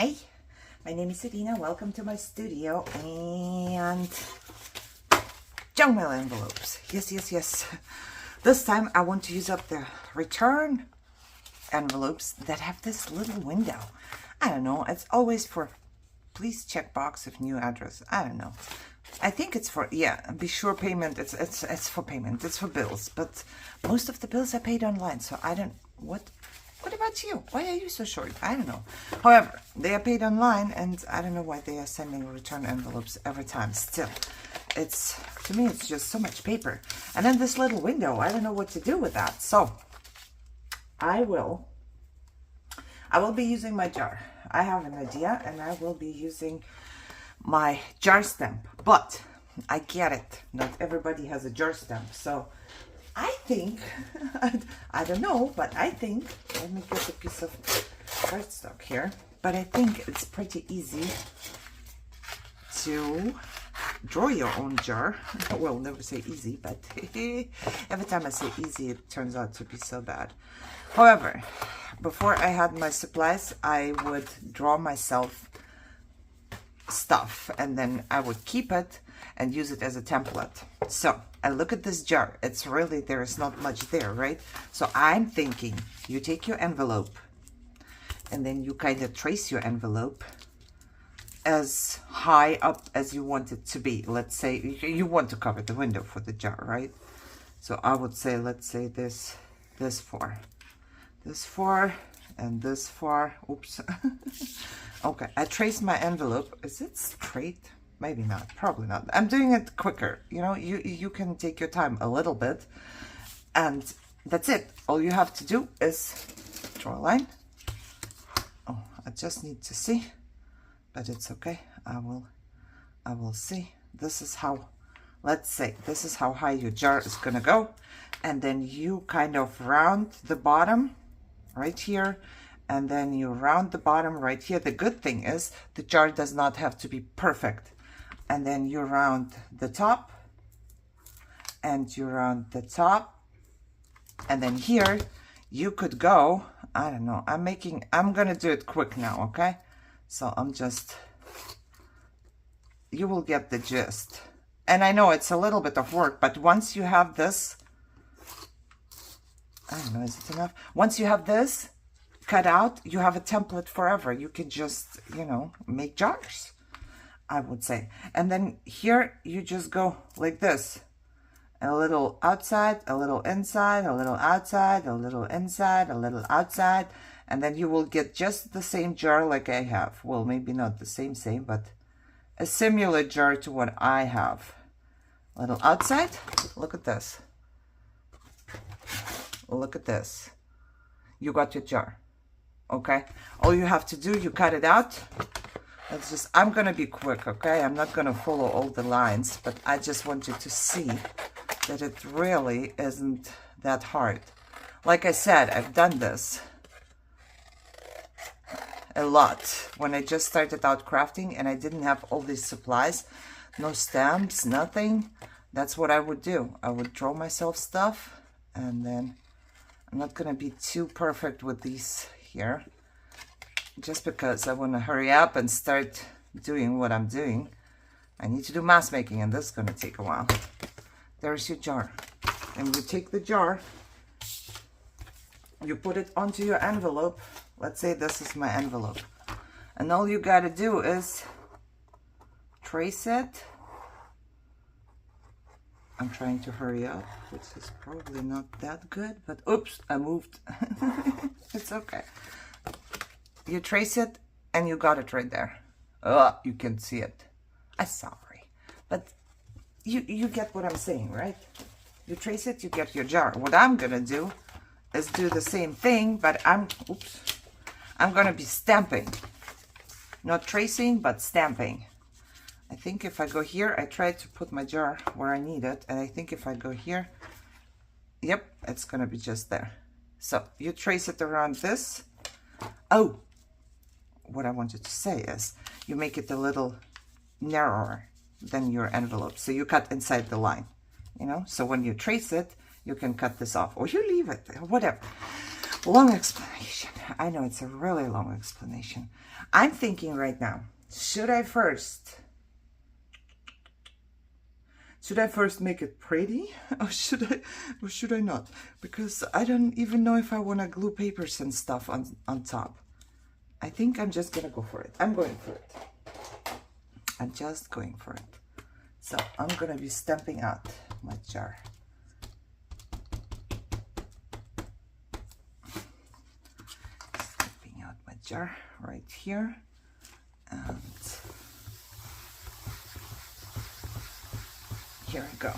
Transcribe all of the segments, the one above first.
Hi, my name is Irina. Welcome to my studio and junk mail envelopes. Yes. This time I want to use up the return envelopes that have this little window. I don't know. It's always for please check box if new address. I don't know. I think it's for, yeah, be sure payment. It's for payment. It's for bills. But most of the bills are paid online. So I don't, what about you? Why are you so short? I don't know. However, they are paid online and I don't know why they are sending return envelopes every time. Still, it's, to me, it's just so much paper. And then this little window, I don't know what to do with that. So I will be using my jar. I have an idea and I will be using my jar stamp, but I get it. Not everybody has a jar stamp. So I think, I don't know, but I think, let me get a piece of cardstock here, but I think it's pretty easy to draw your own jar. Well, never say easy, but every time I say easy, it turns out to be so bad. However, before I had my supplies, I would draw myself stuff and then I would keep it and use it as a template. So I look at this jar. It's really, there is not much there, right? So I'm thinking you take your envelope and then you kind of trace your envelope as high up as you want it to be. Let's say you want to cover the window for the jar, right? So I would say, let's say this far, and this far. Oops. Okay, I trace my envelope. Is it straight? Maybe not, probably not. I'm doing it quicker. You know, you can take your time a little bit and that's it. All you have to do is draw a line. Oh, I just need to see, but it's okay. I will see. This is how, let's say, this is how high your jar is gonna go. And then you kind of round the bottom right here. And then you round the bottom right here. The good thing is the jar does not have to be perfect. And then you round the top and you round the top. And then here you could go, I don't know, I'm gonna do it quick now, okay? So you will get the gist. And I know it's a little bit of work, but once you have this, I don't know, is it enough? Once you have this cut out, you have a template forever. You can just, you know, make jars, I would say. And then here you just go like this, a little outside, a little inside, a little outside, a little inside, a little outside, and then you will get just the same jar like I have. Well, maybe not the same, but a similar jar to what I have. A little outside. Look at this. Look at this. You got your jar. Okay, all you have to do, you cut it out. Let's just, I'm gonna be quick, okay? I'm not gonna follow all the lines, but I just want you to see that it really isn't that hard. Like I said, I've done this a lot when I just started out crafting and I didn't have all these supplies, no stamps, nothing. That's what I would do. I would draw myself stuff, and then I'm not gonna be too perfect with these here, just because I want to hurry up and start doing what I'm doing. I need to do mask making, and this is going to take a while. There's your jar, and you take the jar, you put it onto your envelope. Let's say this is my envelope, and all you got to do is trace it. I'm trying to hurry up, which is probably not that good, but oops, I moved. It's okay. You trace it and you got it right there. Oh, you can see it. I'm sorry, but you get what I'm saying, right? You trace it, you get your jar. What I'm gonna do is do the same thing, but I'm gonna be stamping. Not tracing, but stamping. I think if I go here, I tried to put my jar where I need it, and I think if I go here, yep, it's gonna be just there. So you trace it around this. Oh, what I wanted to say is you make it a little narrower than your envelope. So you cut inside the line, you know? So when you trace it, you can cut this off, or you leave it, or whatever. Long explanation. I know it's a really long explanation. I'm thinking right now, should I first make it pretty, or should I not? Because I don't even know if I want to glue papers and stuff on top. I think I'm just gonna go for it. I'm going for it. I'm just going for it. So I'm gonna be stamping out my jar. Stamping out my jar right here, and here I go.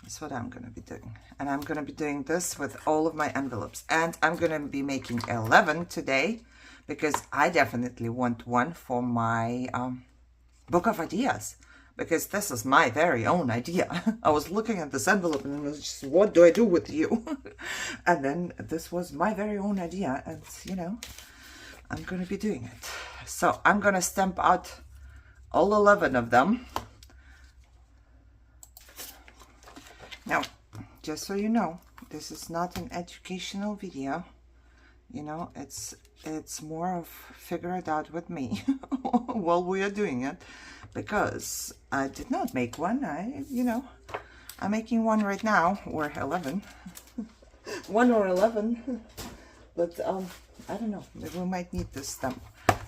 That's what I'm gonna be doing. And I'm gonna be doing this with all of my envelopes. And I'm gonna be making 11 today because I definitely want one for my book of ideas. Because this is my very own idea. I was looking at this envelope and I was just, what do I do with you? And then this was my very own idea. And, you know, I'm gonna be doing it. So I'm gonna stamp out all 11 of them. Now, just so you know, this is not an educational video. You know, it's more of figure it out with me while we are doing it, because I did not make one. I'm making one right now, or 11. 1 or 11. But I don't know, maybe we might need this stamp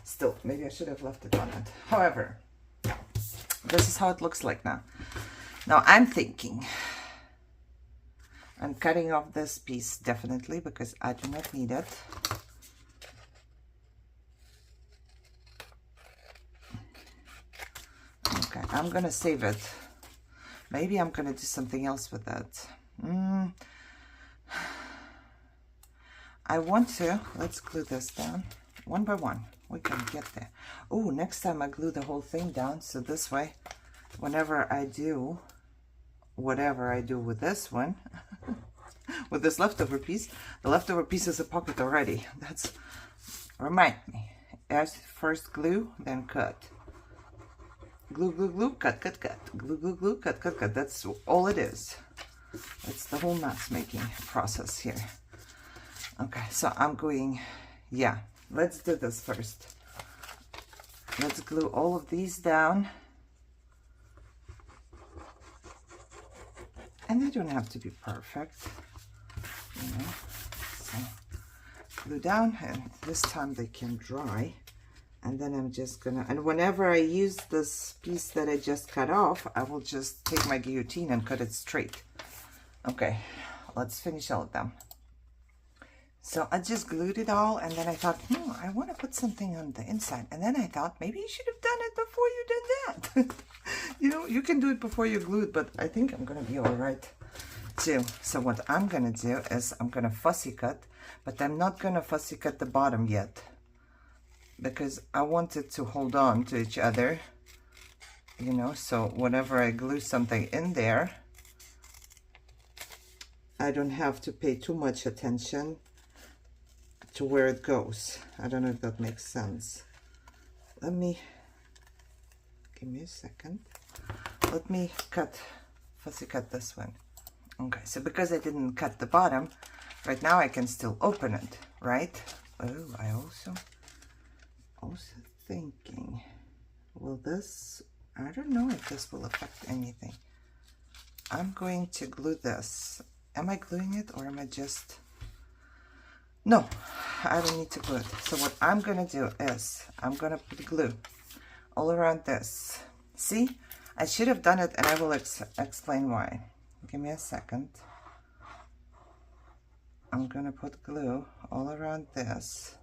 still. Maybe I should have left it on it. However, this is how it looks like now. Now I'm thinking, I'm cutting off this piece definitely because I do not need it. Okay, I'm gonna save it. Maybe I'm gonna do something else with that. I want to, let's glue this down one by one. We can get there. Oh, next time I glue the whole thing down, so this way, whenever I do whatever I do with this one, with this leftover piece, the leftover piece is a pocket already. That's, remind me, as first glue, then cut. Glue, glue, glue, cut, cut, cut. Glue, glue, glue, cut, cut, cut. That's all it is. It's the whole mask making process here. Okay, so I'm going, yeah, let's do this first. Let's glue all of these down. And they don't have to be perfect, you know. So glue down, and this time they can dry. And then I'm just gonna, and whenever I use this piece that I just cut off, I will just take my guillotine and cut it straight. Okay, let's finish all of them. So I just glued it all, and then I thought, I want to put something on the inside. And then I thought, maybe you should have done it before you did that. You know, you can do it before you glue it, but I think I'm going to be all right too. So what I'm going to do is I'm going to fussy cut, but I'm not going to fussy cut the bottom yet, because I want it to hold on to each other, you know, so whenever I glue something in there, I don't have to pay too much attention to where it goes. I don't know if that makes sense. Give me a second. Let me fussy cut this one. Okay, so because I didn't cut the bottom, right now I can still open it, right? Oh, I also thinking, will this, I don't know if this will affect anything. I'm going to glue this. Am I gluing it, or am I just, no, I don't need to glue it. So what I'm gonna do is I'm gonna put glue all around this. See, I should have done it, and I will explain why. Give me a second. I'm gonna put glue all around this.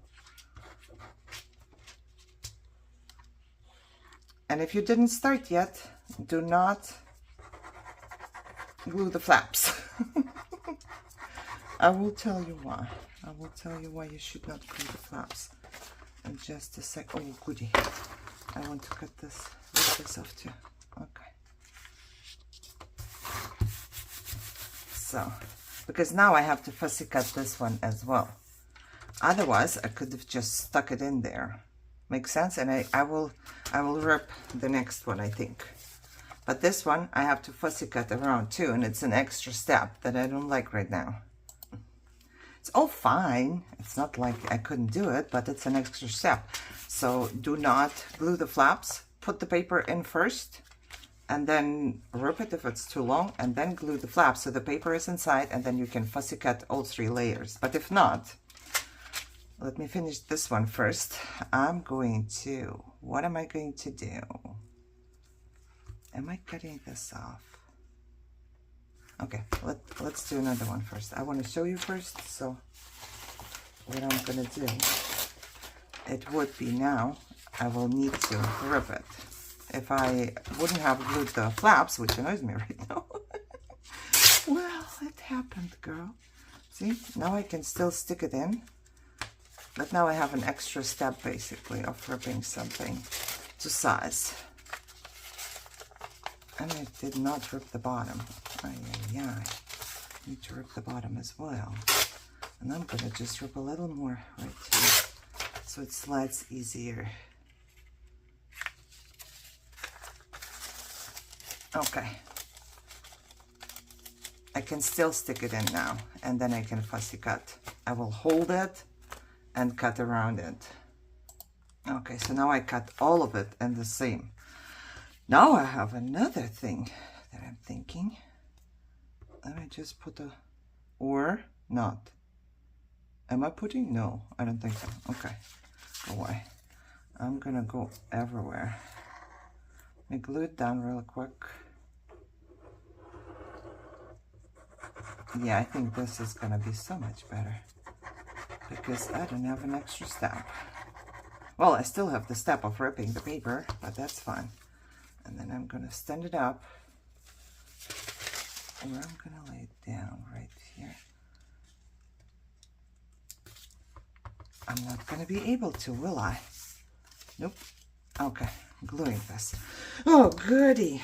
And if you didn't start yet, do not glue the flaps. I will tell you why. I will tell you why you should not glue the flaps in just a sec. Oh, goody. I want to cut this, rip this off too. Okay. So, because now I have to fussy cut this one as well. Otherwise, I could have just stuck it in there. Makes sense? And I will rip the next one, I think. But this one, I have to fussy cut around too, and it's an extra step that I don't like right now. It's all fine. It's not like I couldn't do it, but it's an extra step. So do not glue the flaps. Put the paper in first and then rip it if it's too long, and then glue the flaps so the paper is inside, and then you can fussy cut all 3 layers. But if not, let me finish this one first. What am I going to do? Am I cutting this off? Okay, let's do another one first. I want to show you first, so what I'm gonna do, it would be now, I will need to rip it. If I wouldn't have glued the flaps, which annoys me right now. Well, it happened, girl. See, now I can still stick it in, but now I have an extra step basically of ripping something to size. And I did not rip the bottom. I need to rip the bottom as well. And I'm gonna just rip a little more right here so it slides easier. Okay. I can still stick it in now, and then I can fussy cut. I will hold it and cut around it. Okay, so now I cut all of it in the same. Now I have another thing that I'm thinking. Let me just put a, or not. Am I putting? No, I don't think so. Okay, go away. I'm gonna go everywhere. Let me glue it down real quick. Yeah, I think this is gonna be so much better because I don't have an extra step. Well, I still have the step of ripping the paper, but that's fine. And then I'm gonna stand it up, or I'm gonna lay it down right here. I'm not gonna be able to, will I? Nope. Okay, gluing this. Oh, goody.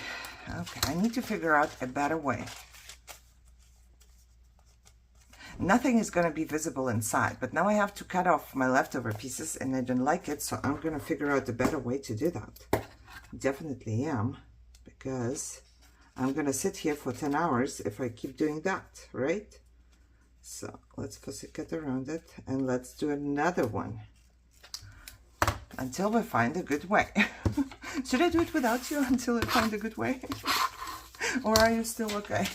Okay, I need to figure out a better way. Nothing is going to be visible inside, but now I have to cut off my leftover pieces and I don't like it, so I'm going to figure out a better way to do that. Definitely am, because I'm going to sit here for 10 hours if I keep doing that, right? So let's fussy cut around it and let's do another one until we find a good way. Should I do it without you until I find a good way? Or are you still okay?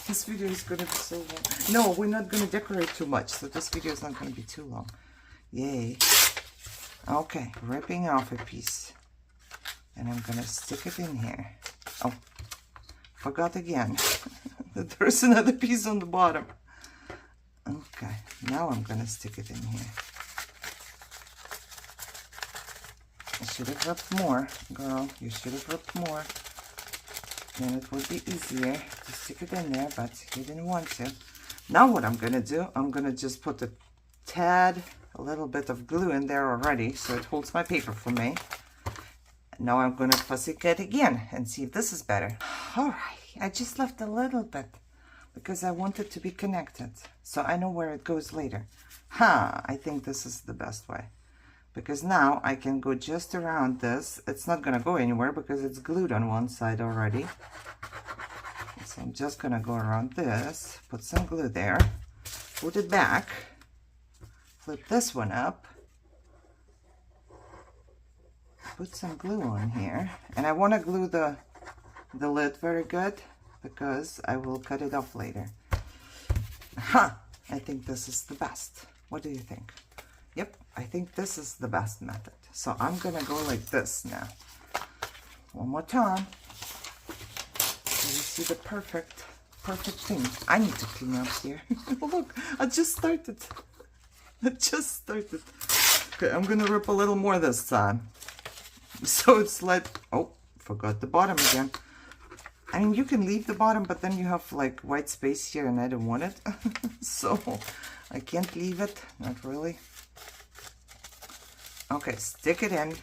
This video is going to be so long. No, we're not going to decorate too much, so this video is not going to be too long. Yay. Okay, ripping off a piece. And I'm going to stick it in here. Oh, forgot again that there's another piece on the bottom. Okay, now I'm going to stick it in here. I should have ripped more, girl. You should have ripped more. Then it would be easier to stick it in there, but you didn't want to. Now what I'm going to do, I'm going to just put a little bit of glue in there already, so it holds my paper for me. Now I'm going to fussy cut again and see if this is better. All right, I just left a little bit because I want it to be connected, so I know where it goes later. I think this is the best way. Because now I can go just around this. It's not going to go anywhere because it's glued on one side already. So I'm just going to go around this, put some glue there, put it back, flip this one up, put some glue on here. And I want to glue the lid very good because I will cut it off later. I think this is the best. What do you think? Yep, I think this is the best method. So I'm gonna go like this now. One more time. So you see the perfect thing. I need to clean up here. Look, I just started. Okay, I'm gonna rip a little more this time. So it's like, oh, forgot the bottom again. I mean, you can leave the bottom, but then you have like white space here and I don't want it. So I can't leave it, not really. Okay, stick it in.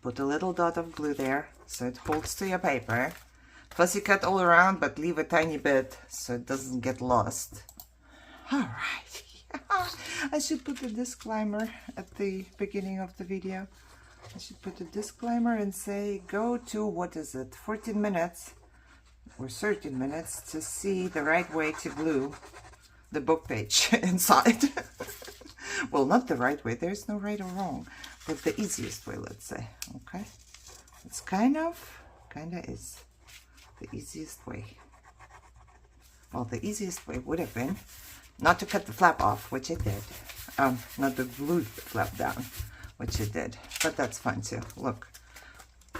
Put a little dot of glue there so it holds to your paper. Fussy cut all around, but leave a tiny bit so it doesn't get lost. All right. I should put a disclaimer at the beginning of the video. I should put a disclaimer and say go to, what is it, 14 minutes or 13 minutes to see the right way to glue the book page inside. Well, not the right way. There's no right or wrong, but the easiest way, let's say. Okay, it's kind of is the easiest way. Well, the easiest way would have been not to cut the flap off, which I did. Not to glue the flap down, which I did, but that's fine too. Look,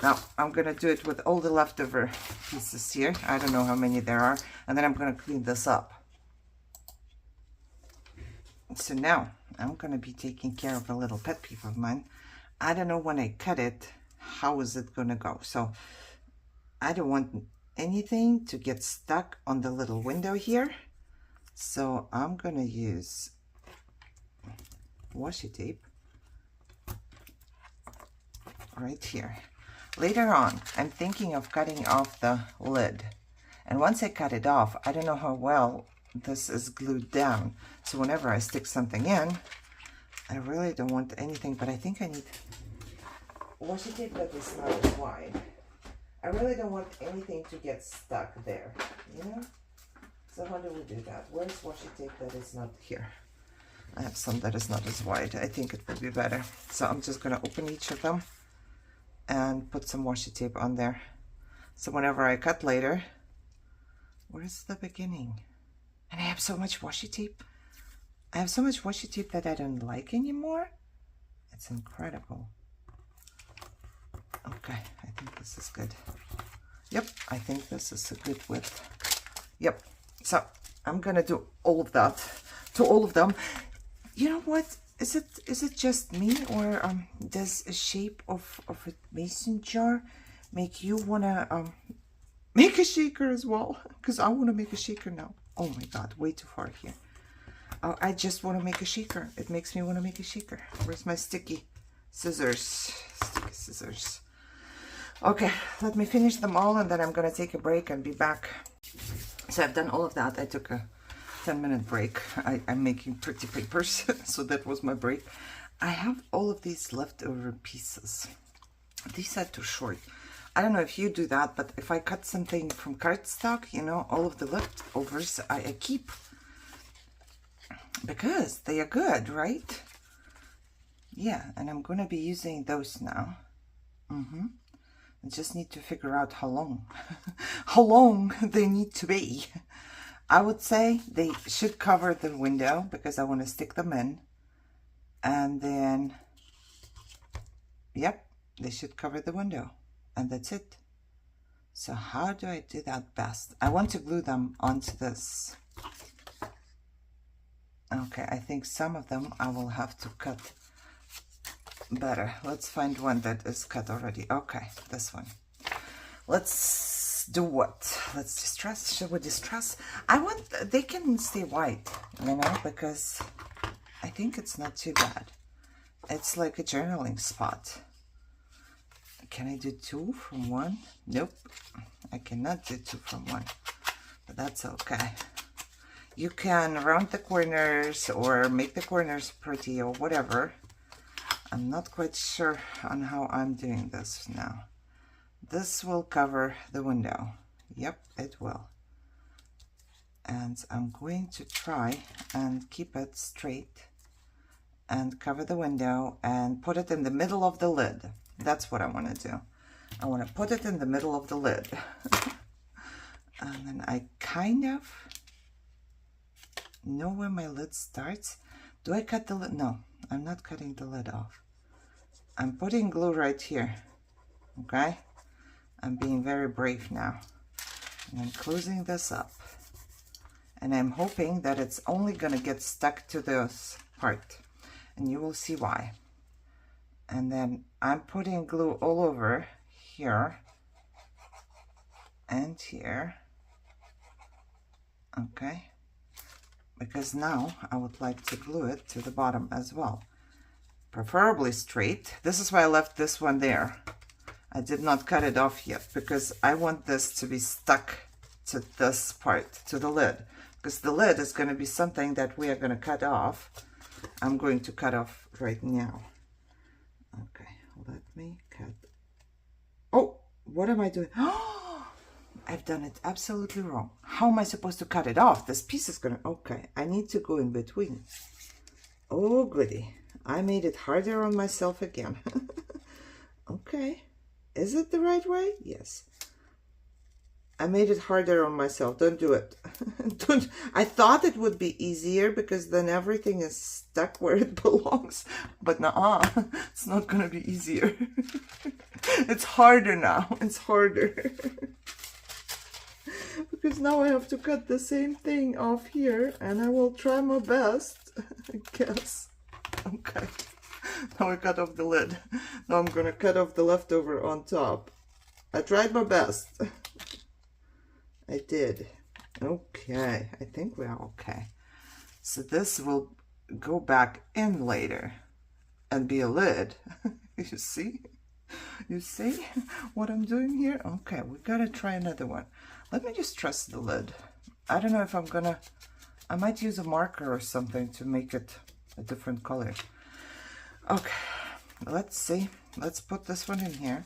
now I'm gonna do it with all the leftover pieces here. I don't know how many there are, and then I'm gonna clean this up. So now I'm gonna be taking care of a little pet peeve of mine. I don't know when I cut it, how is it gonna go? So I don't want anything to get stuck on the little window here. So I'm gonna use washi tape right here. Later on, I'm thinking of cutting off the lid. And once I cut it off, I don't know how well this is glued down. So whenever I stick something in, I really don't want anything, but I think I need washi tape that is not as wide. I really don't want anything to get stuck there, you know? So how do we do that? Where's washi tape that is not here? I have some that is not as wide. I think it would be better. So I'm just gonna open each of them and put some washi tape on there. So whenever I cut later, where's the beginning? And I have so much washi tape. I have so much washi tape that I don't like anymore. It's incredible. Okay, I think this is good. Yep, I think this is a good width. Yep, so I'm gonna do all of that to all of them. You know what? Is it just me, or does a shape of a mason jar make you wanna make a shaker as well? Because I wanna make a shaker now. Oh my god, way too far here. I just wanna make a shaker. It makes me wanna make a shaker. Where's my sticky scissors? Sticky scissors. Okay, let me finish them all and then I'm gonna take a break and be back. So I've done all of that. I took a 10-minute break. I'm making pretty papers, so that was my break. I have all of these leftover pieces. These are too short. I don't know if you do that, but if I cut something from cardstock, you know, all of the leftovers I keep. Because they are good, right? Yeah, and I'm gonna be using those now. I just need to figure out how long, how long they need to be. I would say they should cover the window because I want to stick them in. And then, yep, they should cover the window. And that's it. So how do I do that best? I want to glue them onto this. Okay, I think some of them I will have to cut better. Let's find one that is cut already. Okay, this one. Let's do what? Let's distress. Should we distress? They can stay white, you know, because I think it's not too bad. It's like a journaling spot. Can I do 2 from 1? Nope, I cannot do 2 from 1, but that's okay. You can round the corners or make the corners pretty or whatever. I'm not quite sure on how I'm doing this now. This will cover the window. Yep, it will. And I'm going to try and keep it straight and cover the window and put it in the middle of the lid. That's what I want to do. I want to put it in the middle of the lid. And then I kind of know where my lid starts. Do I cut the lid? No, I'm not cutting the lid off. I'm putting glue right here. Okay? I'm being very brave now. And I'm closing this up. And I'm hoping that it's only going to get stuck to this part. And you will see why. And then I'm putting glue all over here and here. Okay? Because now I would like to glue it to the bottom as well. Preferably straight. This is why I left this one there. I did not cut it off yet because I want this to be stuck to this part, to the lid. Because the lid is going to be something that we are going to cut off. I'm going to cut off right now. Okay, let me cut. Oh, what am I doing? Oh, I've done it absolutely wrong. How am I supposed to cut it off? This piece is gonna, okay, I need to go in between. Oh, goody. I made it harder on myself again. Okay. Is it the right way? Yes. I made it harder on myself. Don't do it. Don't. I thought it would be easier because then everything is stuck where it belongs. But nuh-uh, it's not going to be easier. It's harder now. It's harder. Because now I have to cut the same thing off here, and I will try my best, I guess. Okay. Now I cut off the lid. Now I'm going to cut off the leftover on top. I tried my best. I did. Okay, I think we are okay. So this will go back in later and be a lid. You see? You see what I'm doing here? Okay, we gotta try another one. Let me just trust the lid. I don't know if I'm gonna, I might use a marker or something to make it a different color. Okay, let's see. Let's put this one in here.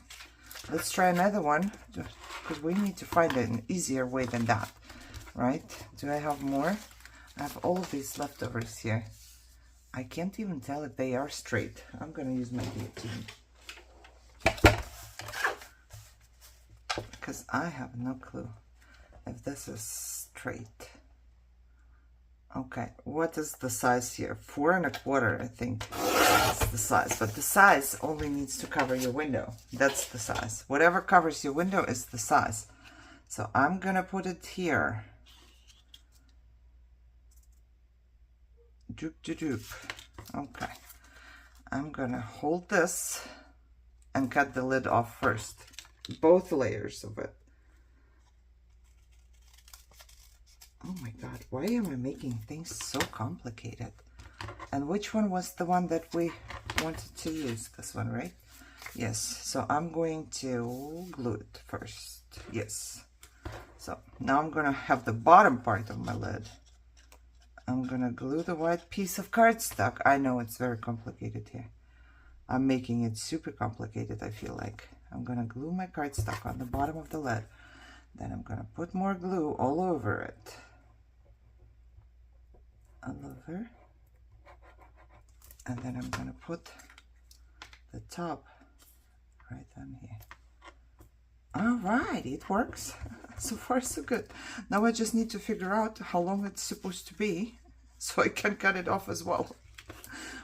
Let's try another one, because we need to find an easier way than that, right? Do I have more? I have all of these leftovers here. I can't even tell if they are straight. I'm going to use my guillotine, because I have no clue if this is straight. Okay, what is the size here? 4 1/4, I think. That's the size, but the size only needs to cover your window. That's the size. Whatever covers your window is the size. So I'm gonna put it here. Doop de doop. Okay. I'm gonna hold this and cut the lid off first. Both layers of it. Oh my God, why am I making things so complicated? And which one was the one that we wanted to use? This one, right? Yes, so I'm going to glue it first. Yes. So now I'm gonna have the bottom part of my lid. I'm gonna glue the white piece of cardstock. I know it's very complicated here. I'm making it super complicated, I feel like. I'm gonna glue my cardstock on the bottom of the lid. Then I'm gonna put more glue all over it. All over. And then I'm going to put the top right on here. All right, it works. So far, so good. Now I just need to figure out how long it's supposed to be so I can cut it off as well.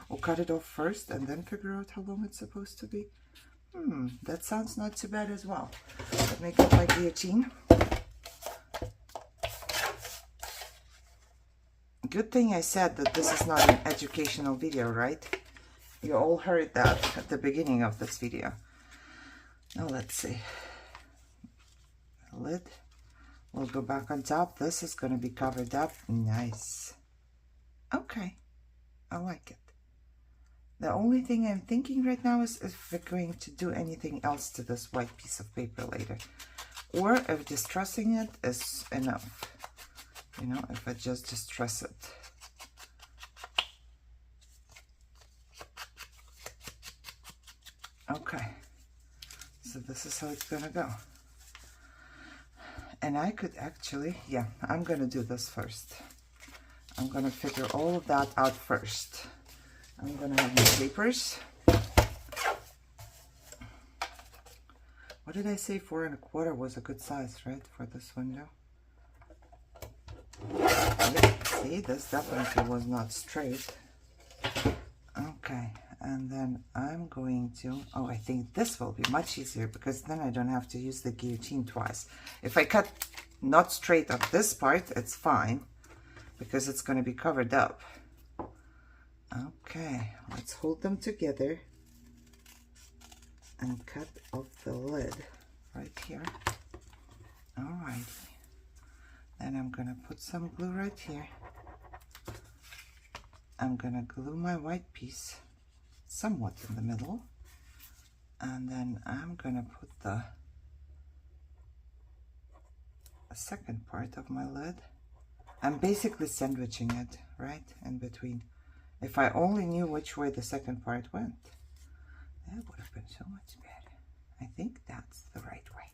Or cut it off first and then figure out how long it's supposed to be. That sounds not too bad as well. Let me get my guillotine. Good thing I said that this is not an educational video, right? You all heard that at the beginning of this video. Now let's see. The lid will go back on top. This is going to be covered up. Nice. Okay. I like it. The only thing I'm thinking right now is if we're going to do anything else to this white piece of paper later. Or if distressing it is enough. You know, if I just distress it. Okay, so this is how it's gonna go. And I could actually, yeah, I'm gonna do this first. I'm gonna figure all of that out first. I'm gonna have my papers. What did I say? 4 1/4 was a good size, right, for this window? See, this definitely was not straight. Okay, and then I'm going to, oh, I think this will be much easier because then I don't have to use the guillotine twice. If I cut not straight on this part, it's fine because it's going to be covered up. Okay, let's hold them together and cut off the lid right here. All right. And I'm gonna put some glue right here. I'm gonna glue my white piece somewhat in the middle. And then I'm gonna put the second part of my lid. I'm basically sandwiching it right in between. If I only knew which way the second part went, that would have been so much better. I think that's the right way.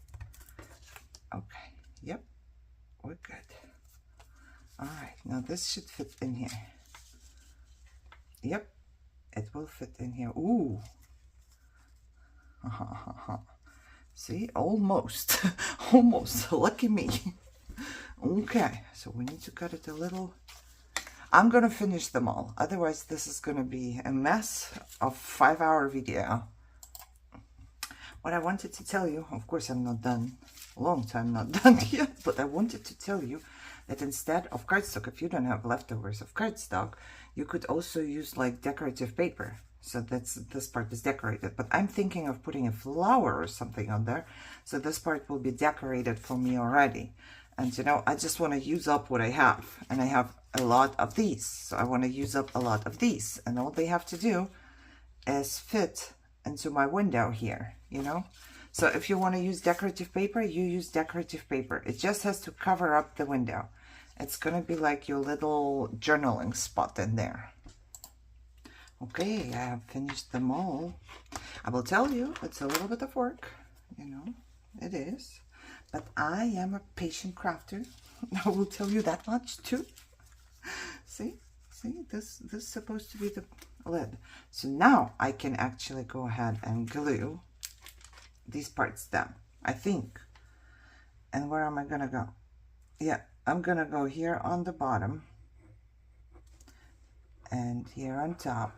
Okay, Yep, we're good. All right, now this should fit in here. Yep, it will fit in here. Ooh. See, almost. Almost. Lucky me. Okay, so we need to cut it a little. I'm gonna finish them all, otherwise this is gonna be a mess of 5-hour video. What I wanted to tell you, of course I'm not done, a long time not done yet, but I wanted to tell you that instead of cardstock, if you don't have leftovers of cardstock, you could also use like decorative paper. So this part is decorated, but I'm thinking of putting a flower or something on there, so this part will be decorated for me already. And you know, I just want to use up what I have, and I have a lot of these, so I want to use up a lot of these, and all they have to do is fit into my window here, you know. So if you want to use decorative paper, you use decorative paper. It just has to cover up the window. It's gonna be like your little journaling spot in there. Okay, I have finished them all. I will tell you, it's a little bit of work, you know, it is. But I am a patient crafter. I will tell you that much too. See, this is supposed to be the lid. So now I can actually go ahead and glue these parts down, I think. And where am I gonna go? Yeah, I'm gonna go here on the bottom and here on top.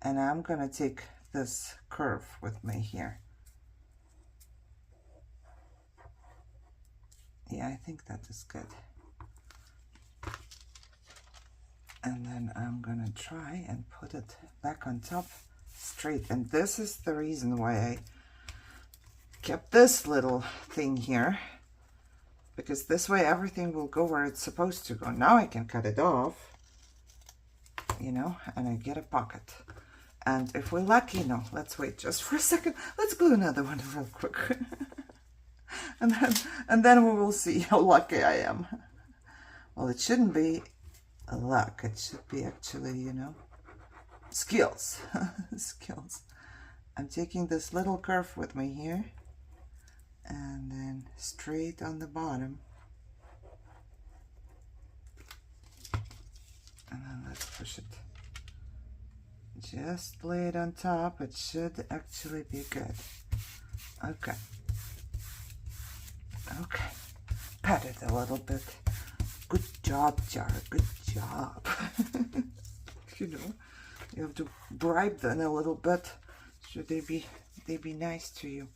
And I'm gonna take this curve with me here. Yeah, I think that is good. And then I'm gonna try and put it back on top straight. And this is the reason why I kept this little thing here, because this way everything will go where it's supposed to go. Now I can cut it off, you know, and I get a pocket. And if we're lucky, no, let's wait just for a second. Let's glue another one real quick. and then we will see how lucky I am. Well, it shouldn't be luck. It should be actually, you know, skills. Skills. I'm taking this little curve with me here, and then straight on the bottom. And then let's push it. Just lay it on top. It should actually be good. Okay. Okay. Pat it a little bit. Good job, Jar. Good job. You know, you have to bribe them a little bit. Should they be nice to you?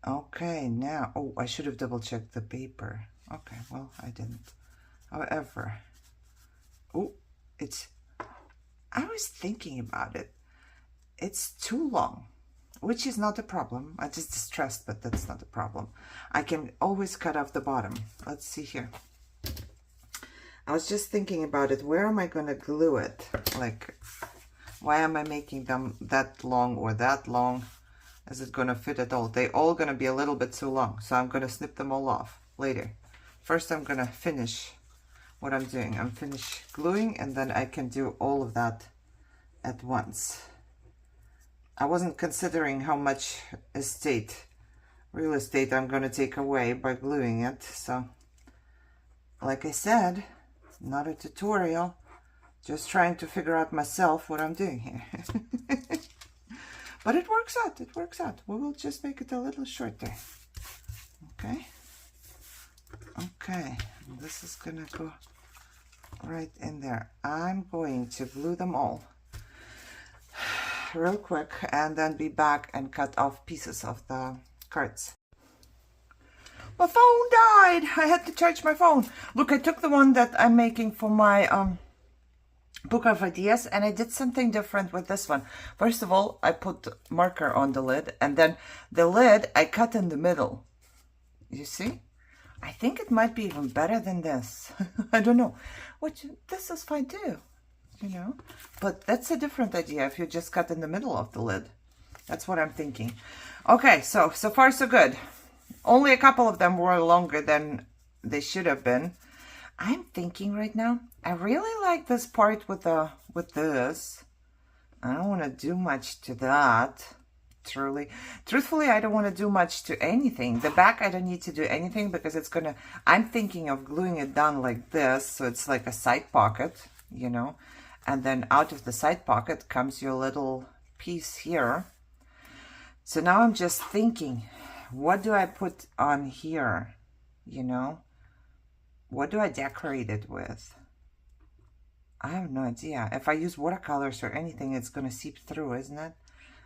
Okay, now, oh, I should have double checked the paper. Okay, well, I didn't. However, oh, I was thinking about it. It's too long, which is not a problem. I just distressed, but that's not a problem. I can always cut off the bottom. Let's see here. I was just thinking about it. Where am I going to glue it? Like, why am I making them that long or that long? Is it going to fit at all? They're all going to be a little bit too long, so I'm going to snip them all off later. First, I'm going to finish what I'm doing. I'm finished gluing, and then I can do all of that at once. I wasn't considering how much real estate I'm going to take away by gluing it. So, like I said, not a tutorial, just trying to figure out myself what I'm doing here. But it works out, it works out. We will just make it a little shorter. Okay. Okay, this is gonna go right in there. I'm going to glue them all real quick and then be back and cut off pieces of the cards. My phone died. I had to charge my phone. Look, I took the one that I'm making for my book of ideas, and I did something different with this one. First of all, I put marker on the lid, and then the lid I cut in the middle. You see? I think it might be even better than this. I don't know. This is fine too, you know. But that's a different idea if you just cut in the middle of the lid. That's what I'm thinking. Okay, so far so good. Only a couple of them were longer than they should have been. I'm thinking right now, I really like this part with this. I don't want to do much to that. Truthfully, I don't want to do much to anything. The back, I don't need to do anything because it's gonna, I'm thinking of gluing it down like this, so it's like a side pocket, you know, and then out of the side pocket comes your little piece here. So now I'm just thinking, what do I put on here, you know? What do I decorate it with? I have no idea. If I use watercolors or anything, it's going to seep through, isn't it?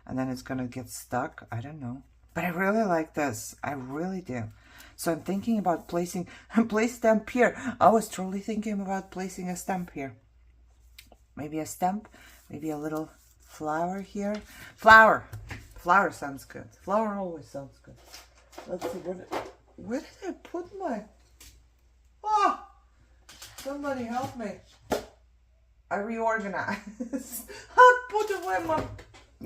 And then it's going to get stuck. I don't know. But I really like this. I really do. So I'm thinking about placing a stamp here. I was truly thinking about placing a stamp here. Maybe a stamp. Maybe a little flower here. Flower. Flower sounds good. Flower always sounds good. Let's see. Where did I put my... Oh! Somebody help me. I reorganize. I put away my...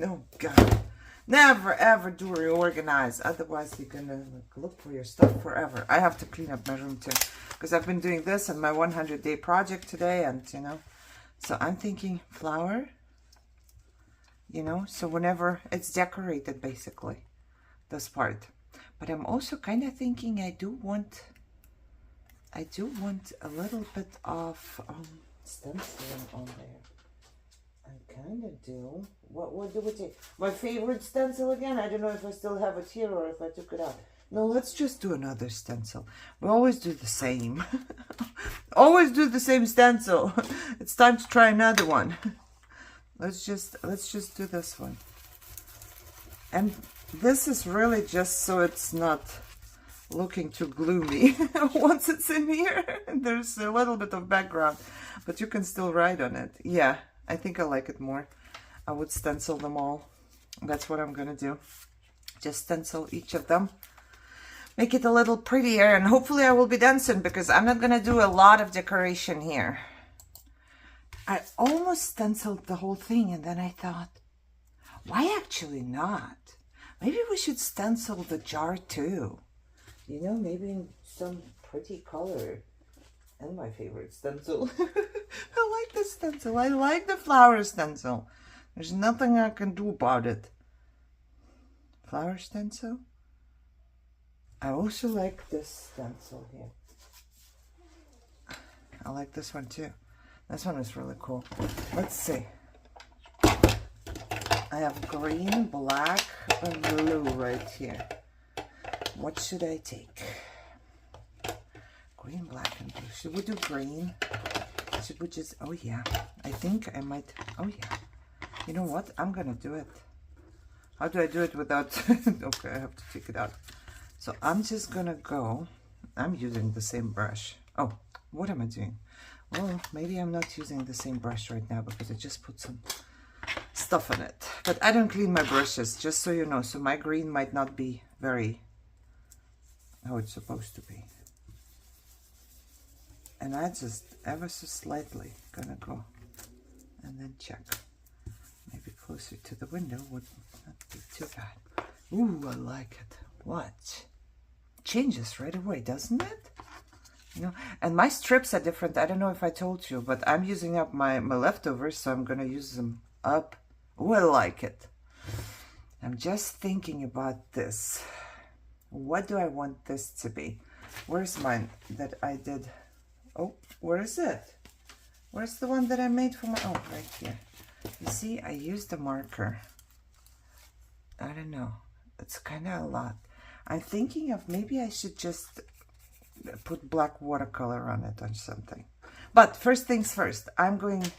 Oh, God. Never, ever do reorganize. Otherwise, you're going to look for your stuff forever. I have to clean up my room, too. Because I've been doing this in my 100-day project today. And, you know, so I'm thinking flower. You know, so whenever it's decorated, basically, this part. But I'm also kind of thinking I do want a little bit of stenciling on there. I kind of do. What do we take? My favorite stencil again? I don't know if I still have it here or if I took it out. No, let's just do another stencil. We always do the same. Always do the same stencil. It's time to try another one. Let's just do this one. And this is really just so it's not looking too gloomy. Once it's in here, there's a little bit of background, but you can still write on it. Yeah, I think I like it more. I would stencil them all. That's what I'm gonna do. Just stencil each of them. Make it a little prettier, and hopefully I will be done soon because I'm not gonna do a lot of decoration here. I almost stenciled the whole thing, and then I thought, why actually not? Maybe we should stencil the jar too. You know, maybe in some pretty color. And my favorite stencil. I like the stencil. I like the flower stencil. There's nothing I can do about it. Flower stencil. I also like this stencil here. I like this one too. This one is really cool. Let's see. I have green, black, and blue right here. What should I take? Green, black, and blue. Should we do green? Should we just... Oh, yeah. I think I might... Oh, yeah. You know what? I'm going to do it. How do I do it without... Okay, I have to take it out. So I'm just going to go... I'm using the same brush. Oh, what am I doing? Well, maybe I'm not using the same brush right now because I just put some stuff on it. But I don't clean my brushes, just so you know. So my green might not be very how it's supposed to be. And I just ever so slightly gonna go and then check. Maybe closer to the window would not be too bad. Ooh, I like it. What? Changes right away, doesn't it? You know, and my strips are different. I don't know if I told you, but I'm using up my leftovers, so I'm gonna use them up. Oh, I like it. I'm just thinking about this. What do I want this to be? Where's mine that I did? Oh, where is it? Where's the one that I made for my... Oh, right here. You see, I used a marker. I don't know. It's kind of a lot. I'm thinking of maybe I should just put black watercolor on it or something. But first things first, I'm going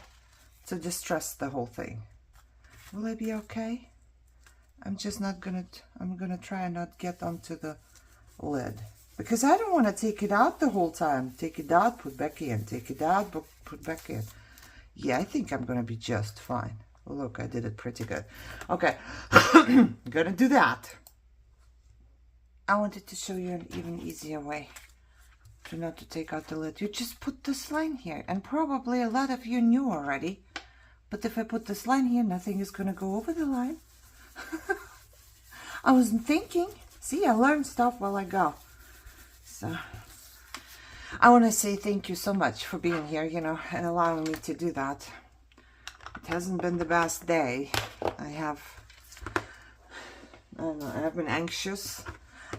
to distress the whole thing. Will I be okay? I'm just not gonna, I'm gonna try and not get onto the lid. Because I don't want to take it out the whole time. Take it out, put back in. Take it out, put back in. Yeah, I think I'm gonna be just fine. Look, I did it pretty good. Okay, gonna do that. I wanted to show you an even easier way to not to take out the lid. You just put this line here, and probably a lot of you knew already. But if I put this line here, nothing is gonna go over the line. I wasn't thinking. See, I learn stuff while I go. So I want to say thank you so much for being here, you know, and allowing me to do that. It hasn't been the best day. I have I don't know, I've been anxious.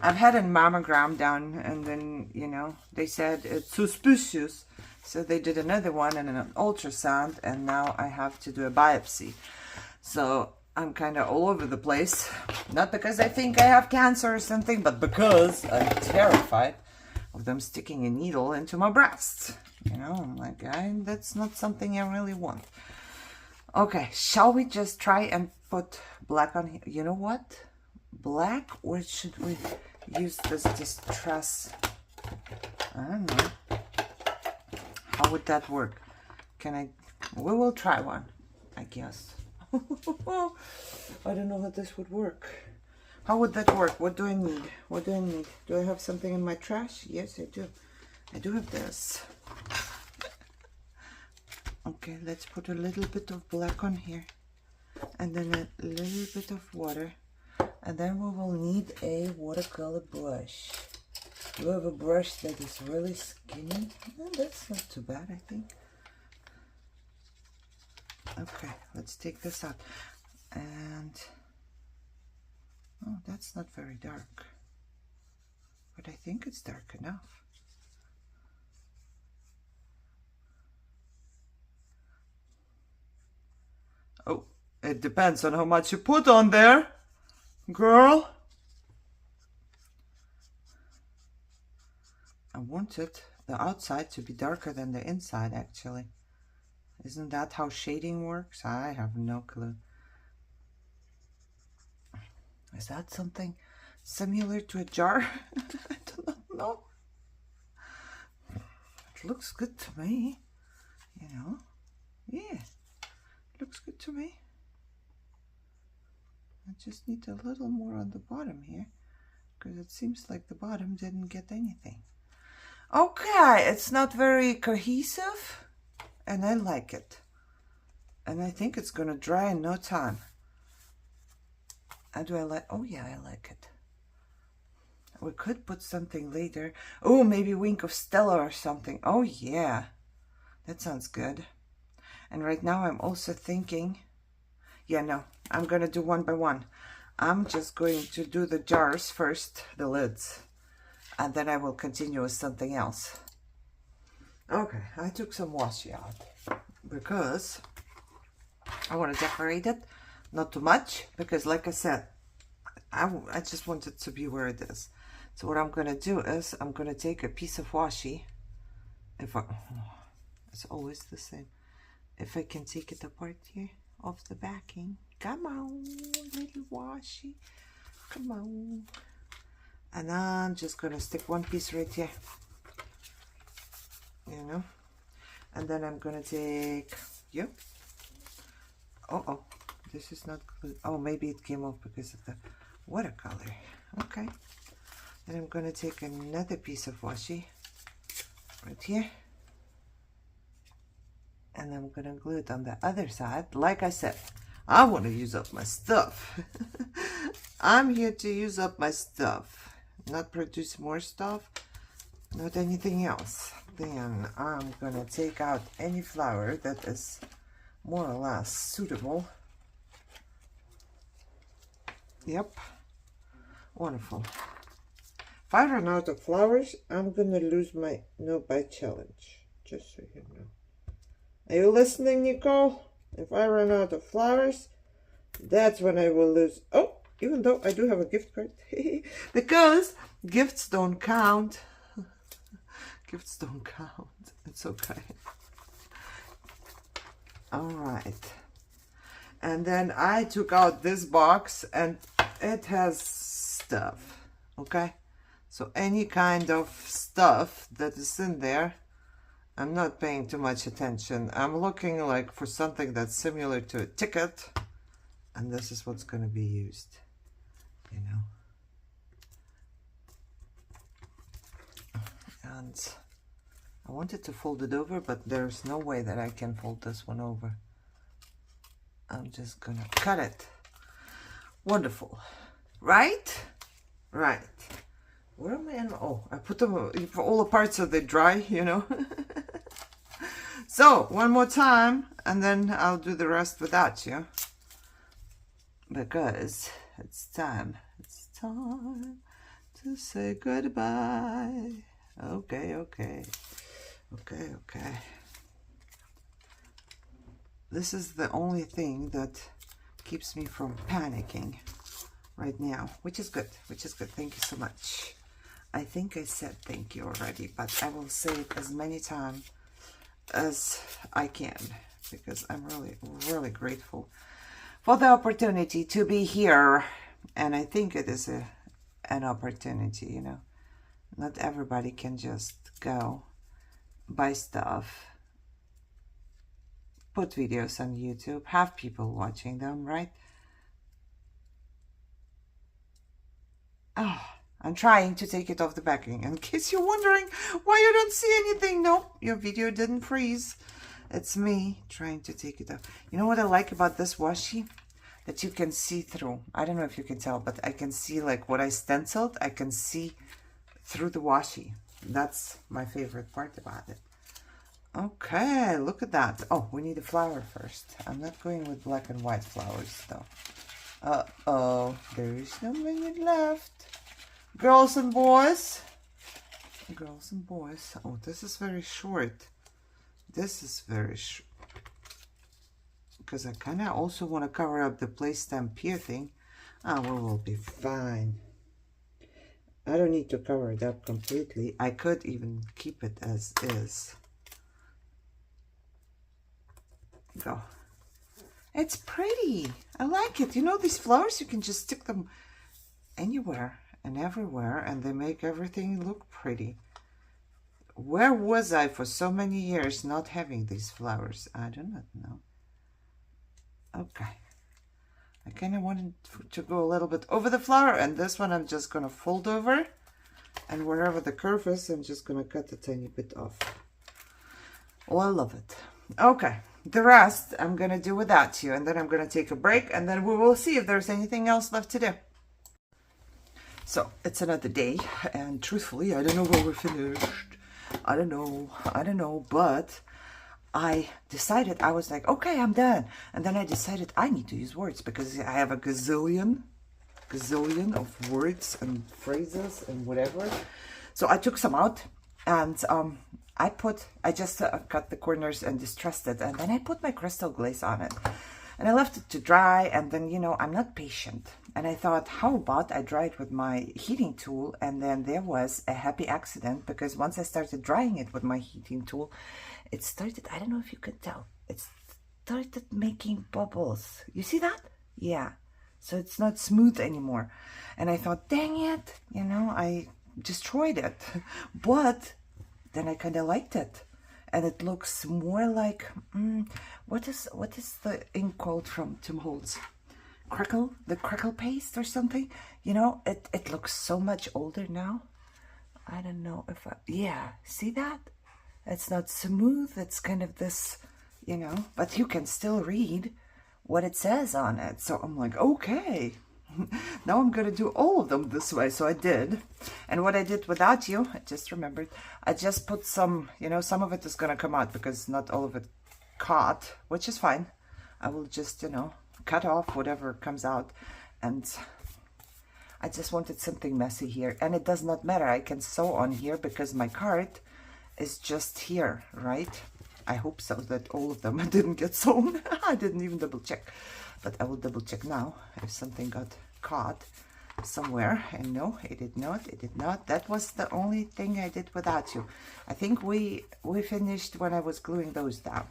I've had a mammogram done, and then, you know, they said it's suspicious. So they did another one and an ultrasound, and now I have to do a biopsy. So I'm kind of all over the place. Not because I think I have cancer or something, but because I'm terrified of them sticking a needle into my breast. You know, I'm like, that's not something I really want. Okay, shall we just try and put black on here? You know what? Black, or should we use this distress? I don't know. How would that work? We will try one, I guess. I don't know how this would work. How would that work? What do I need? What do I need? Do I have something in my trash? Yes, I do. I do have this. Okay, let's put a little bit of black on here. And then a little bit of water. And then we will need a watercolor brush. You have a brush that is really skinny. Well, that's not too bad, I think. Okay, let's take this out. And oh, that's not very dark, but I think it's dark enough. Oh, it depends on how much you put on there, girl. I wanted the outside to be darker than the inside, actually. Isn't that how shading works? I have no clue. Is that something similar to a jar? I don't know. It looks good to me, you know. Yeah, it looks good to me. I just need a little more on the bottom here, because it seems like the bottom didn't get anything. Okay, it's not very cohesive, and I like it. And I think it's gonna dry in no time. And do I like? Oh yeah, I like it. We could put something later. Oh, maybe wink of Stella or something. Oh yeah, that sounds good. And right now I'm also thinking, yeah, no, I'm gonna do one by one. I'm just going to do the jars first, the lids, and then I will continue with something else. Okay, I took some washi out because I want to decorate it. Not too much, because like I said, I just want it to be where it is. So what I'm going to do is I'm going to take a piece of washi. It's always the same. If I can take it apart here off the backing. Come on, little washi. Come on. And I'm just going to stick one piece right here. You know. And then I'm going to take, yep. Uh-oh. This is not glued. Oh, maybe it came off because of the watercolor. Okay. Then I'm going to take another piece of washi right here. And I'm going to glue it on the other side. Like I said, I want to use up my stuff. I'm here to use up my stuff. Not produce more stuff. Not anything else. Then I'm going to take out any flower that is more or less suitable. Yep, wonderful. If I run out of flowers, I'm gonna lose my no bite challenge, just so you know. Are you listening, Nicole? If I run out of flowers, that's when I will lose. Oh, even though I do have a gift card. Because gifts don't count. Gifts don't count. It's okay. All right. And then I took out this box, and it has stuff, okay? So any kind of stuff that is in there, I'm not paying too much attention. I'm looking like for something that's similar to a ticket, and this is what's going to be used, you know? And I wanted to fold it over, but there's no way that I can fold this one over. I'm just gonna cut it. Wonderful. Right? Right. Where am I in? Oh, I put them for all the parts so they dry, you know. So, one more time, and then I'll do the rest without you. because it's time. It's time to say goodbye. Okay, okay. Okay, okay. This is the only thing that keeps me from panicking right now, which is good, which is good. Thank you so much. I think I said thank you already, but I will say it as many times as I can, because I'm really, really grateful for the opportunity to be here. And I think it is an opportunity, you know. Not everybody can just go buy stuff, put videos on YouTube, have people watching them, right? Oh, I'm trying to take it off the backing in case you're wondering why you don't see anything. No, your video didn't freeze. It's me trying to take it off. You know what I like about this washi? That you can see through. I don't know if you can tell, but I can see like what I stenciled. I can see through the washi. That's my favorite part about it. Okay, look at that. Oh, we need a flower first. I'm not going with black and white flowers though. Uh-oh, there is no minute left. Girls and boys. Girls and boys. Oh, this is very short. This is very short. Because I kind of also want to cover up the place stamp here thing. Oh, well, we'll be fine. I don't need to cover it up completely. I could even keep it as is. Go. It's pretty. I like it. You know, these flowers, you can just stick them anywhere and everywhere, and they make everything look pretty. Where was I for so many years not having these flowers? I do not know. Okay. I kind of wanted to go a little bit over the flower, and this one I'm just going to fold over, and wherever the curve is, I'm just going to cut a tiny bit off. Oh, I love it. Okay. The rest I'm going to do without you, and then I'm going to take a break, and then we will see if there's anything else left to do. So, it's another day, and truthfully, I don't know where we're finished. I don't know, but I decided, I was like, okay, I'm done. And then I decided I need to use words, because I have a gazillion of words and phrases and whatever. So I took some out, and I just cut the corners and distressed it, and then I put my crystal glaze on it, and I left it to dry. And then, you know, I'm not patient, and I thought, how about I dry it with my heating tool? And then there was a happy accident, because once I started drying it with my heating tool, it started, I don't know if you could tell, it started making bubbles. You see that? Yeah. So it's not smooth anymore. And I thought, dang it, you know, I destroyed it. But then I kind of liked it, and it looks more like what is the ink called from Tim Holtz? The crackle paste or something. You know, it looks so much older now. I don't know if yeah, see that? It's not smooth. It's kind of this, you know, but you can still read what it says on it. So I'm like, okay. Now I'm gonna do all of them this way. So I did, and what I did without you, I just remembered, I just put some, you know, some of it is gonna come out because not all of it caught, which is fine. I will just, you know, cut off whatever comes out, and I just wanted something messy here, and it does not matter. I can sew on here because my card is just here, right? I hope so that all of them didn't get sewn. I didn't even double check. But I will double check now if something got caught somewhere. And no, it did not. It did not. That was the only thing I did without you. I think we finished when I was gluing those down.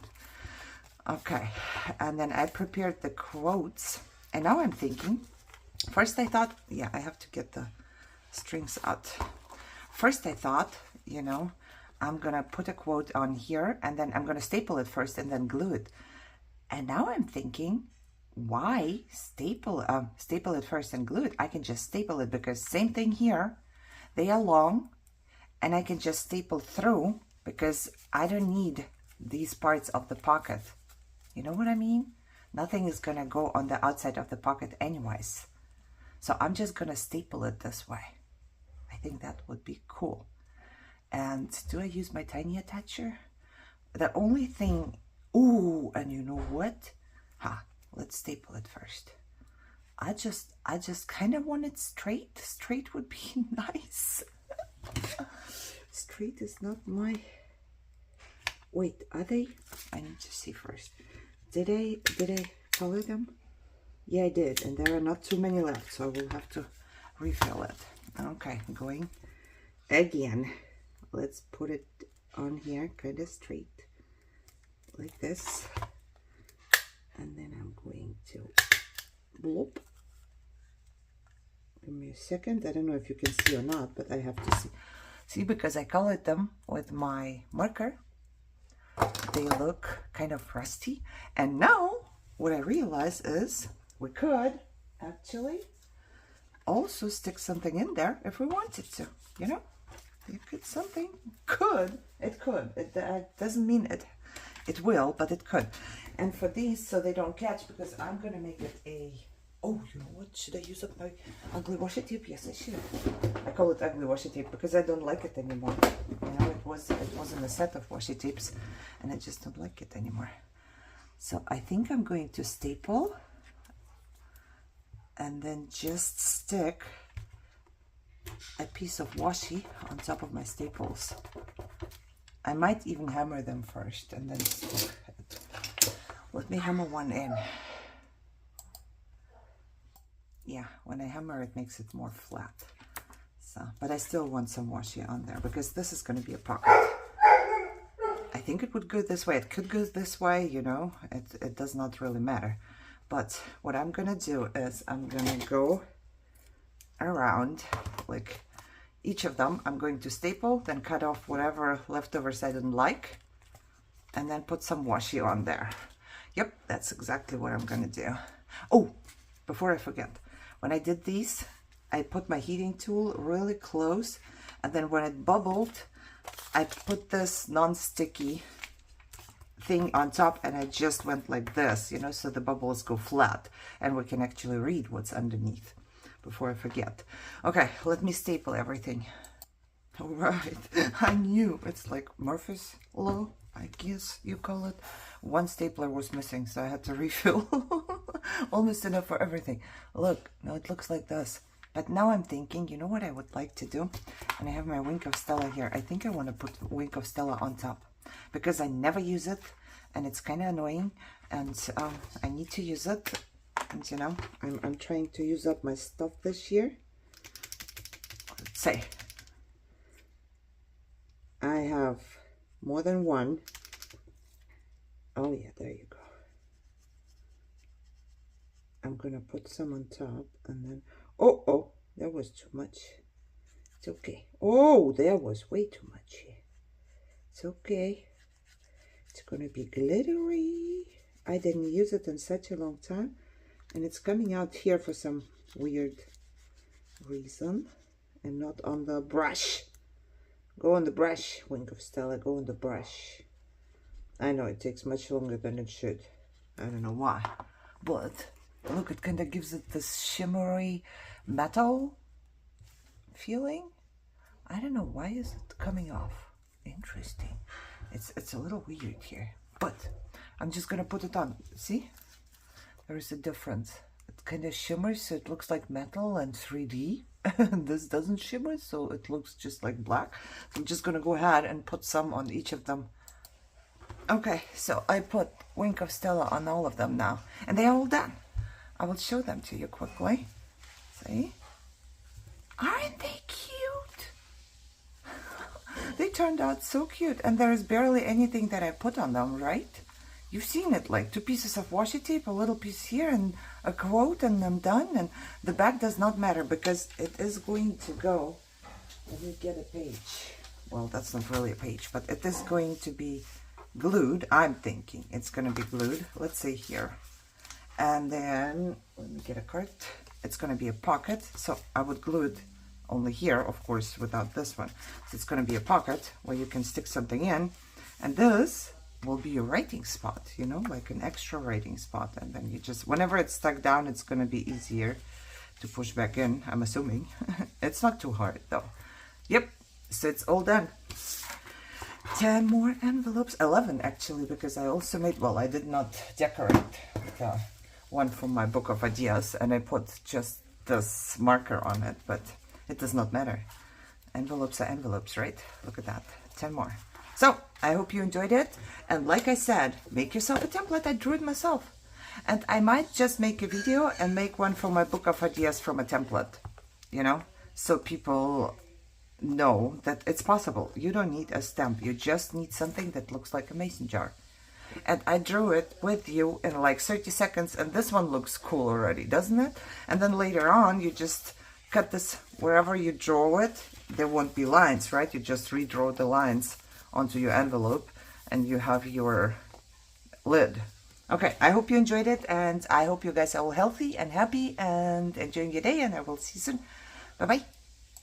Okay. And then I prepared the quotes. And now I'm thinking, first I thought, yeah, I have to get the strings out. First I thought, you know, I'm going to put a quote on here, and then I'm going to staple it first and then glue it. And now I'm thinking, why staple it first and glue it? I can just staple it, because same thing here. They are long, and I can just staple through, because I don't need these parts of the pocket. You know what I mean? Nothing is going to go on the outside of the pocket anyways. So I'm just going to staple it this way. I think that would be cool. And do I use my tiny attacher? The only thing, ooh, and you know what? Let's staple it first. I just kind of want it straight. Straight would be nice. Straight is not my... Wait, are they? I need to see first. Did I color them? Yeah, I did, and there are not too many left, so I will have to refill it. Okay, going again. Let's put it on here, kind of straight, like this. And then I'm going to bloop. Give me a second. I don't know if you can see or not, but I have to see. See, because I colored them with my marker, they look kind of rusty. And now what I realize is we could actually also stick something in there if we wanted to, you know? You could something, it doesn't mean it will, but it could. And for these, so they don't catch, because I'm gonna make it a, oh, you know what, should I use up my ugly washi tape? Yes, I should. I call it ugly washi tape because I don't like it anymore. You know, it was in a set of washi tapes, and I just don't like it anymore. So I think I'm going to staple and then just stick a piece of washi on top of my staples. I might even hammer them first and then stick it. Let me hammer one in. Yeah, when I hammer it makes it more flat. So, but I still want some washi on there because this is going to be a pocket. I think it would go this way. It could go this way, you know, it does not really matter. But what I'm going to do is I'm going to go around, like each of them. I'm going to staple, then cut off whatever leftovers I didn't like, and then put some washi on there. Yep, that's exactly what I'm going to do. Oh, before I forget, when I did these, I put my heating tool really close, and then when it bubbled, I put this non-sticky thing on top, and I just went like this, you know, so the bubbles go flat and we can actually read what's underneath before I forget. Okay, let me staple everything. All right, I knew it's like Murphy's Law, I guess you call it. One stapler was missing, so I had to refill. Almost enough for everything. Look, now it looks like this. But now I'm thinking, you know what I would like to do? And I have my Wink of Stella here. I think I want to put Wink of Stella on top because I never use it and it's kind of annoying, and I need to use it. And you know, I'm trying to use up my stuff this year. Let's say I have more than one. Oh yeah, there you go. I'm gonna put some on top, and then oh, that was too much. It's okay. Oh, there was way too much here. It's okay. It's gonna be glittery. I didn't use it in such a long time, and it's coming out here for some weird reason, and not on the brush. Go on the brush, Wink of Stella, go on the brush. I know it takes much longer than it should. I don't know why, but look, it kind of gives it this shimmery metal feeling. I don't know, why is it coming off? Interesting. It's a little weird here, but I'm just gonna put it on. See, there is a difference. It kind of shimmers, so it looks like metal and 3D. This doesn't shimmer, so it looks just like black. So I'm just gonna go ahead and put some on each of them. Okay, so I put Wink of Stella on all of them now, and they're all done. I will show them to you quickly. See? Aren't they cute? They turned out so cute, and there is barely anything that I put on them, right? You've seen it, like 2 pieces of washi tape, a little piece here, and a quote, and I'm done. And the back does not matter because it is going to go. Let me get a page. Well, that's not really a page, but it is going to be glued. I'm thinking it's going to be glued. Let's say here. And then, let me get a card. It's going to be a pocket, so I would glue it only here, of course, without this one. So it's going to be a pocket where you can stick something in, and this will be a writing spot, you know, like an extra writing spot. And then you just, whenever it's stuck down, it's going to be easier to push back in, I'm assuming. It's not too hard, though. Yep, so it's all done. 10 more envelopes, 11 actually, because I also made, well, I did not decorate the one from my book of ideas, and I put just this marker on it, but it does not matter. Envelopes are envelopes, right? Look at that, 10 more. So I hope you enjoyed it, and like I said, make yourself a template. I drew it myself, and I might just make a video and make one for my book of ideas from a template, you know, so people know that it's possible. You don't need a stamp, you just need something that looks like a mason jar. And I drew it with you in like 30 seconds, and this one looks cool already, doesn't it? And then later on, you just cut this wherever you draw it. There won't be lines, right? You just redraw the lines onto your envelope, and you have your lid. Okay, I hope you enjoyed it, and I hope you guys are all healthy and happy and enjoying your day, and I will see you soon. Bye-bye.